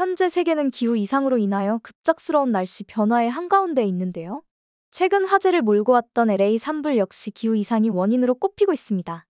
현재 세계는 기후 이상으로 인하여 급작스러운 날씨 변화의 한가운데에 있는데요. 최근 화제를 몰고 왔던 LA 산불 역시 기후 이상이 원인으로 꼽히고 있습니다.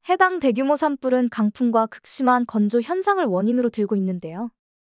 해당 대규모 산불은 강풍과 극심한 건조 현상을 원인으로 들고 있는데요.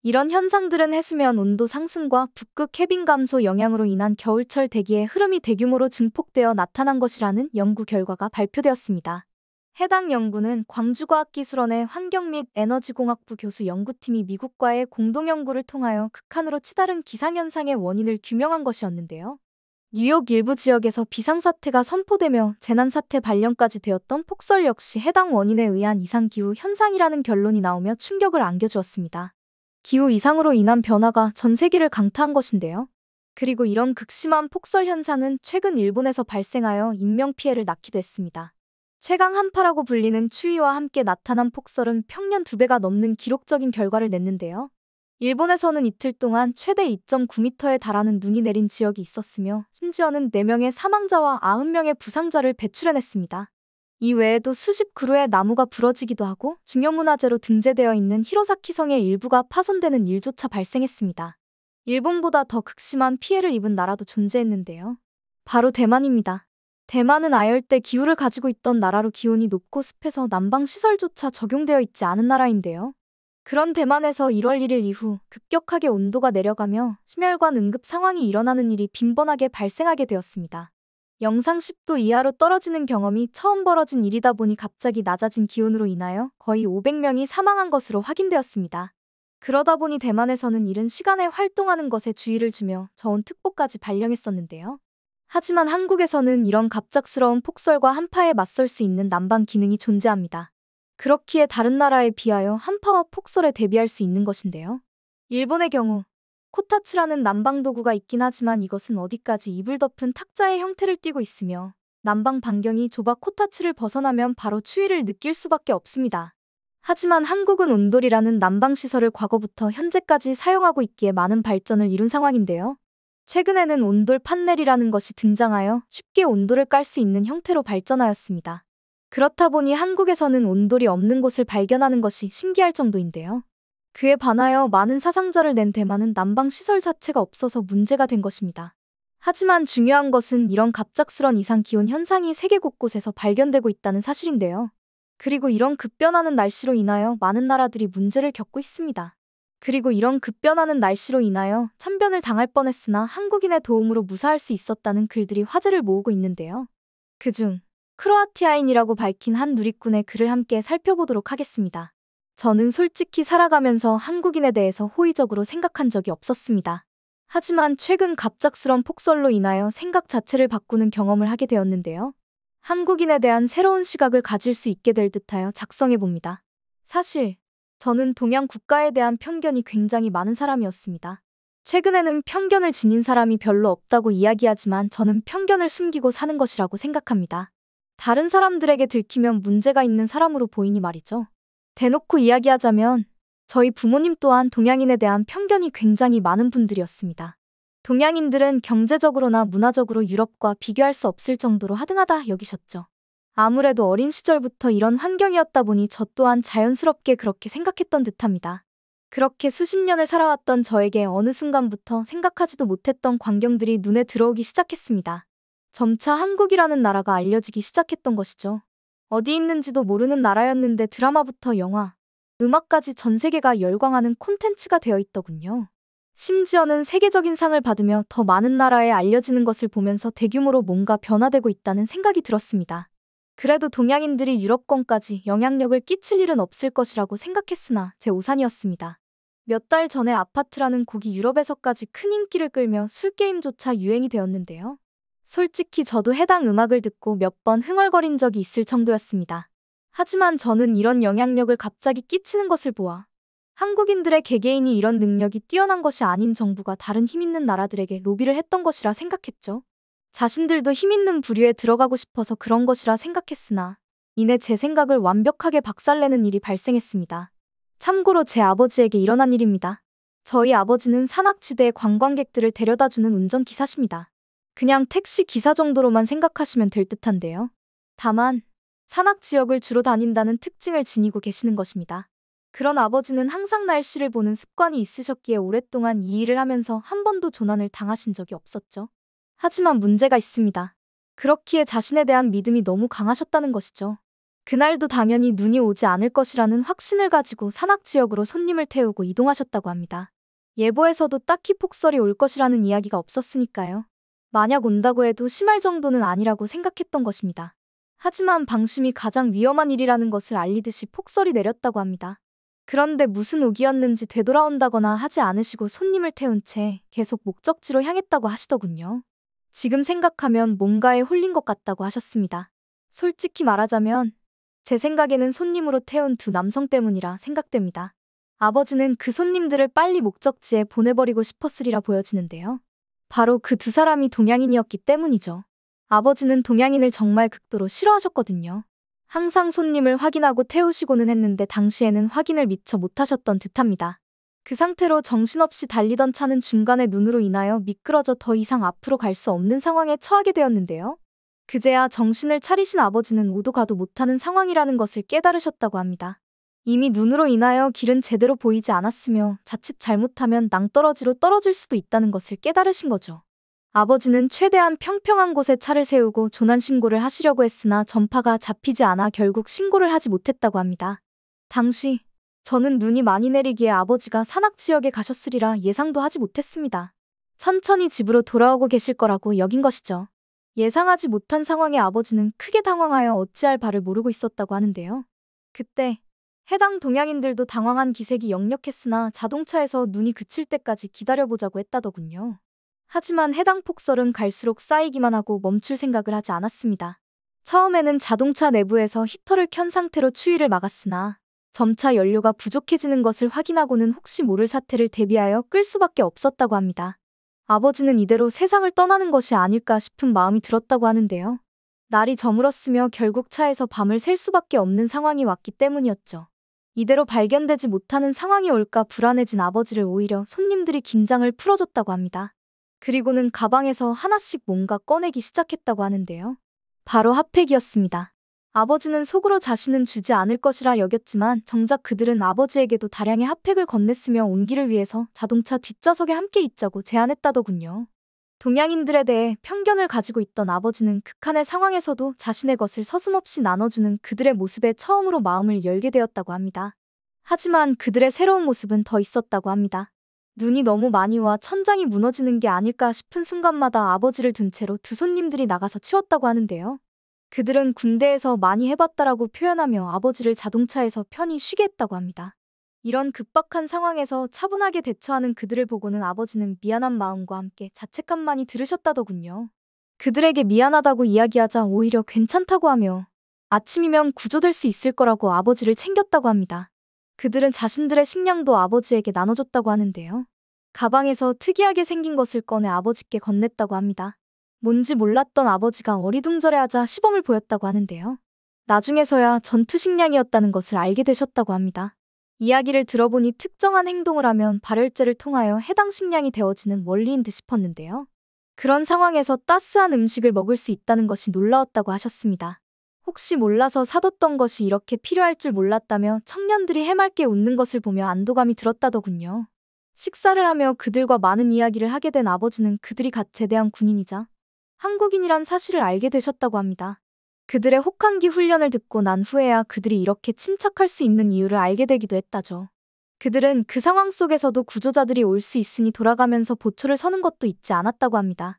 이런 현상들은 해수면 온도 상승과 북극 해빙 감소 영향으로 인한 겨울철 대기의 흐름이 대규모로 증폭되어 나타난 것이라는 연구 결과가 발표되었습니다. 해당 연구는 광주과학기술원의 환경 및 에너지공학부 교수 연구팀이 미국과의 공동연구를 통하여 극한으로 치달은 기상현상의 원인을 규명한 것이었는데요. 뉴욕 일부 지역에서 비상사태가 선포되며 재난사태 발령까지 되었던 폭설 역시 해당 원인에 의한 이상기후 현상이라는 결론이 나오며 충격을 안겨주었습니다. 기후 이상으로 인한 변화가 전 세계를 강타한 것인데요. 그리고 이런 극심한 폭설 현상은 최근 일본에서 발생하여 인명피해를 낳기도 했습니다. 최강 한파라고 불리는 추위와 함께 나타난 폭설은 평년 2배가 넘는 기록적인 결과를 냈는데요. 일본에서는 이틀 동안 최대 2.9m에 달하는 눈이 내린 지역이 있었으며 심지어는 4명의 사망자와 90명의 부상자를 배출해냈습니다. 이 외에도 수십 그루의 나무가 부러지기도 하고 중요문화재로 등재되어 있는 히로사키 성의 일부가 파손되는 일조차 발생했습니다. 일본보다 더 극심한 피해를 입은 나라도 존재했는데요. 바로 대만입니다. 대만은 아열대 기후를 가지고 있던 나라로 기온이 높고 습해서 난방시설조차 적용되어 있지 않은 나라인데요. 그런 대만에서 1월 1일 이후 급격하게 온도가 내려가며 심혈관 응급 상황이 일어나는 일이 빈번하게 발생하게 되었습니다. 영상 10도 이하로 떨어지는 경험이 처음 벌어진 일이다 보니 갑자기 낮아진 기온으로 인하여 거의 500명이 사망한 것으로 확인되었습니다. 그러다 보니 대만에서는 이른 시간에 활동하는 것에 주의를 주며 저온특보까지 발령했었는데요. 하지만 한국에서는 이런 갑작스러운 폭설과 한파에 맞설 수 있는 난방 기능이 존재합니다. 그렇기에 다른 나라에 비하여 한파와 폭설에 대비할 수 있는 것인데요. 일본의 경우 코타츠라는 난방 도구가 있긴 하지만 이것은 어디까지 이불 덮은 탁자의 형태를 띠고 있으며 난방 반경이 좁아 코타츠를 벗어나면 바로 추위를 느낄 수밖에 없습니다. 하지만 한국은 온돌이라는 난방시설을 과거부터 현재까지 사용하고 있기에 많은 발전을 이룬 상황인데요. 최근에는 온돌 판넬이라는 것이 등장하여 쉽게 온돌을 깔 수 있는 형태로 발전하였습니다. 그렇다 보니 한국에서는 온돌이 없는 곳을 발견하는 것이 신기할 정도인데요. 그에 반하여 많은 사상자를 낸 대만은 난방시설 자체가 없어서 문제가 된 것입니다. 하지만 중요한 것은 이런 갑작스런 이상기온 현상이 세계 곳곳에서 발견되고 있다는 사실인데요. 그리고 이런 급변하는 날씨로 인하여 많은 나라들이 문제를 겪고 있습니다. 그리고 이런 급변하는 날씨로 인하여 참변을 당할 뻔했으나 한국인의 도움으로 무사할 수 있었다는 글들이 화제를 모으고 있는데요. 그중 크로아티아인이라고 밝힌 한 누리꾼의 글을 함께 살펴보도록 하겠습니다. 저는 솔직히 살아가면서 한국인에 대해서 호의적으로 생각한 적이 없었습니다. 하지만 최근 갑작스런 폭설로 인하여 생각 자체를 바꾸는 경험을 하게 되었는데요. 한국인에 대한 새로운 시각을 가질 수 있게 될 듯하여 작성해봅니다. 사실 저는 동양 국가에 대한 편견이 굉장히 많은 사람이었습니다. 최근에는 편견을 지닌 사람이 별로 없다고 이야기하지만 저는 편견을 숨기고 사는 것이라고 생각합니다. 다른 사람들에게 들키면 문제가 있는 사람으로 보이니 말이죠. 대놓고 이야기하자면 저희 부모님 또한 동양인에 대한 편견이 굉장히 많은 분들이었습니다. 동양인들은 경제적으로나 문화적으로 유럽과 비교할 수 없을 정도로 하등하다 여기셨죠. 아무래도 어린 시절부터 이런 환경이었다 보니 저 또한 자연스럽게 그렇게 생각했던 듯합니다. 그렇게 수십 년을 살아왔던 저에게 어느 순간부터 생각하지도 못했던 광경들이 눈에 들어오기 시작했습니다. 점차 한국이라는 나라가 알려지기 시작했던 것이죠. 어디 있는지도 모르는 나라였는데 드라마부터 영화, 음악까지 전 세계가 열광하는 콘텐츠가 되어 있더군요. 심지어는 세계적인 상을 받으며 더 많은 나라에 알려지는 것을 보면서 대규모로 뭔가 변화되고 있다는 생각이 들었습니다. 그래도 동양인들이 유럽권까지 영향력을 끼칠 일은 없을 것이라고 생각했으나 제 오산이었습니다. 몇 달 전에 아파트라는 곡이 유럽에서까지 큰 인기를 끌며 술게임조차 유행이 되었는데요. 솔직히 저도 해당 음악을 듣고 몇 번 흥얼거린 적이 있을 정도였습니다. 하지만 저는 이런 영향력을 갑자기 끼치는 것을 보아 한국인들의 개개인이 이런 능력이 뛰어난 것이 아닌 정부가 다른 힘있는 나라들에게 로비를 했던 것이라 생각했죠. 자신들도 힘있는 부류에 들어가고 싶어서 그런 것이라 생각했으나 이내 제 생각을 완벽하게 박살내는 일이 발생했습니다. 참고로 제 아버지에게 일어난 일입니다. 저희 아버지는 산악지대의 관광객들을 데려다주는 운전기사십니다. 그냥 택시 기사 정도로만 생각하시면 될 듯한데요. 다만 산악지역을 주로 다닌다는 특징을 지니고 계시는 것입니다. 그런 아버지는 항상 날씨를 보는 습관이 있으셨기에 오랫동안 이 일을 하면서 한 번도 조난을 당하신 적이 없었죠. 하지만 문제가 있습니다. 그렇기에 자신에 대한 믿음이 너무 강하셨다는 것이죠. 그날도 당연히 눈이 오지 않을 것이라는 확신을 가지고 산악지역으로 손님을 태우고 이동하셨다고 합니다. 예보에서도 딱히 폭설이 올 것이라는 이야기가 없었으니까요. 만약 온다고 해도 심할 정도는 아니라고 생각했던 것입니다. 하지만 방심이 가장 위험한 일이라는 것을 알리듯이 폭설이 내렸다고 합니다. 그런데 무슨 우기였는지 되돌아온다거나 하지 않으시고 손님을 태운 채 계속 목적지로 향했다고 하시더군요. 지금 생각하면 뭔가에 홀린 것 같다고 하셨습니다. 솔직히 말하자면 제 생각에는 손님으로 태운 두 남성 때문이라 생각됩니다. 아버지는 그 손님들을 빨리 목적지에 보내버리고 싶었으리라 보여지는데요. 바로 그 두 사람이 동양인이었기 때문이죠. 아버지는 동양인을 정말 극도로 싫어하셨거든요. 항상 손님을 확인하고 태우시고는 했는데 당시에는 확인을 미처 못하셨던 듯합니다. 그 상태로 정신없이 달리던 차는 중간에 눈으로 인하여 미끄러져 더 이상 앞으로 갈 수 없는 상황에 처하게 되었는데요. 그제야 정신을 차리신 아버지는 오도 가도 못하는 상황이라는 것을 깨달으셨다고 합니다. 이미 눈으로 인하여 길은 제대로 보이지 않았으며 자칫 잘못하면 낭떠러지로 떨어질 수도 있다는 것을 깨달으신 거죠. 아버지는 최대한 평평한 곳에 차를 세우고 조난 신고를 하시려고 했으나 전파가 잡히지 않아 결국 신고를 하지 못했다고 합니다. 당시 저는 눈이 많이 내리기에 아버지가 산악지역에 가셨으리라 예상도 하지 못했습니다. 천천히 집으로 돌아오고 계실 거라고 여긴 것이죠. 예상하지 못한 상황에 아버지는 크게 당황하여 어찌할 바를 모르고 있었다고 하는데요. 그때 해당 동양인들도 당황한 기색이 역력했으나 자동차에서 눈이 그칠 때까지 기다려보자고 했다더군요. 하지만 해당 폭설은 갈수록 쌓이기만 하고 멈출 생각을 하지 않았습니다. 처음에는 자동차 내부에서 히터를 켠 상태로 추위를 막았으나 점차 연료가 부족해지는 것을 확인하고는 혹시 모를 사태를 대비하여 끌 수밖에 없었다고 합니다. 아버지는 이대로 세상을 떠나는 것이 아닐까 싶은 마음이 들었다고 하는데요. 날이 저물었으며 결국 차에서 밤을 샐 수밖에 없는 상황이 왔기 때문이었죠. 이대로 발견되지 못하는 상황이 올까 불안해진 아버지를 오히려 손님들이 긴장을 풀어줬다고 합니다. 그리고는 가방에서 하나씩 뭔가 꺼내기 시작했다고 하는데요. 바로 핫팩이었습니다. 아버지는 속으로 자신은 주지 않을 것이라 여겼지만 정작 그들은 아버지에게도 다량의 핫팩을 건넸으며 온기를 위해서 자동차 뒷좌석에 함께 있자고 제안했다더군요. 동양인들에 대해 편견을 가지고 있던 아버지는 극한의 상황에서도 자신의 것을 서슴없이 나눠주는 그들의 모습에 처음으로 마음을 열게 되었다고 합니다. 하지만 그들의 새로운 모습은 더 있었다고 합니다. 눈이 너무 많이 와 천장이 무너지는 게 아닐까 싶은 순간마다 아버지를 둔 채로 두 손님들이 나가서 치웠다고 하는데요. 그들은 군대에서 많이 해봤다라고 표현하며 아버지를 자동차에서 편히 쉬게 했다고 합니다. 이런 급박한 상황에서 차분하게 대처하는 그들을 보고는 아버지는 미안한 마음과 함께 자책감만이 들으셨다더군요. 그들에게 미안하다고 이야기하자 오히려 괜찮다고 하며 아침이면 구조될 수 있을 거라고 아버지를 챙겼다고 합니다. 그들은 자신들의 식량도 아버지에게 나눠줬다고 하는데요. 가방에서 특이하게 생긴 것을 꺼내 아버지께 건넸다고 합니다. 뭔지 몰랐던 아버지가 어리둥절해하자 시범을 보였다고 하는데요. 나중에서야 전투 식량이었다는 것을 알게 되셨다고 합니다. 이야기를 들어보니 특정한 행동을 하면 발열제를 통하여 해당 식량이 되어지는 원리인 듯 싶었는데요. 그런 상황에서 따스한 음식을 먹을 수 있다는 것이 놀라웠다고 하셨습니다. 혹시 몰라서 사뒀던 것이 이렇게 필요할 줄 몰랐다며 청년들이 해맑게 웃는 것을 보며 안도감이 들었다더군요. 식사를 하며 그들과 많은 이야기를 하게 된 아버지는 그들이 갓 제대한 군인이자 한국인이란 사실을 알게 되셨다고 합니다. 그들의 혹한기 훈련을 듣고 난 후에야 그들이 이렇게 침착할 수 있는 이유를 알게 되기도 했다죠. 그들은 그 상황 속에서도 구조자들이 올 수 있으니 돌아가면서 보초를 서는 것도 잊지 않았다고 합니다.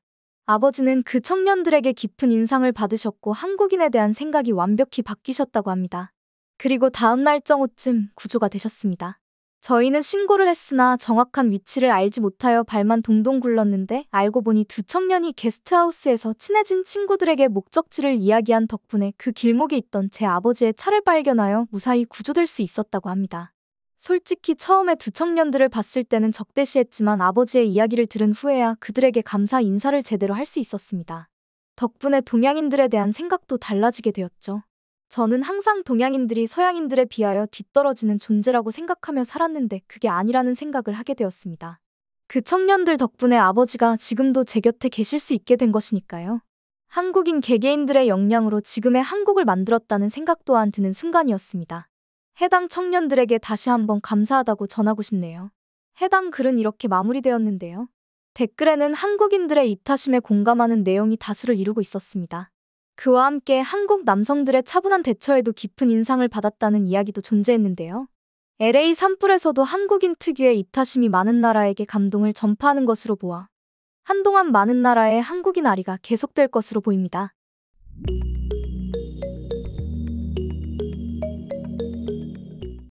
아버지는 그 청년들에게 깊은 인상을 받으셨고 한국인에 대한 생각이 완벽히 바뀌셨다고 합니다. 그리고 다음 날 정오쯤 구조가 되셨습니다. 저희는 신고를 했으나 정확한 위치를 알지 못하여 발만 동동 굴렀는데 알고 보니 두 청년이 게스트하우스에서 친해진 친구들에게 목적지를 이야기한 덕분에 그 길목에 있던 제 아버지의 차를 발견하여 무사히 구조될 수 있었다고 합니다. 솔직히 처음에 두 청년들을 봤을 때는 적대시했지만 아버지의 이야기를 들은 후에야 그들에게 감사 인사를 제대로 할 수 있었습니다. 덕분에 동양인들에 대한 생각도 달라지게 되었죠. 저는 항상 동양인들이 서양인들에 비하여 뒤떨어지는 존재라고 생각하며 살았는데 그게 아니라는 생각을 하게 되었습니다. 그 청년들 덕분에 아버지가 지금도 제 곁에 계실 수 있게 된 것이니까요. 한국인 개개인들의 역량으로 지금의 한국을 만들었다는 생각 또한 드는 순간이었습니다. 해당 청년들에게 다시 한번 감사하다고 전하고 싶네요. 해당 글은 이렇게 마무리되었는데요. 댓글에는 한국인들의 이타심에 공감하는 내용이 다수를 이루고 있었습니다. 그와 함께 한국 남성들의 차분한 대처에도 깊은 인상을 받았다는 이야기도 존재했는데요. LA 산불에서도 한국인 특유의 이타심이 많은 나라에게 감동을 전파하는 것으로 보아 한동안 많은 나라의 한국인 아리가 계속될 것으로 보입니다.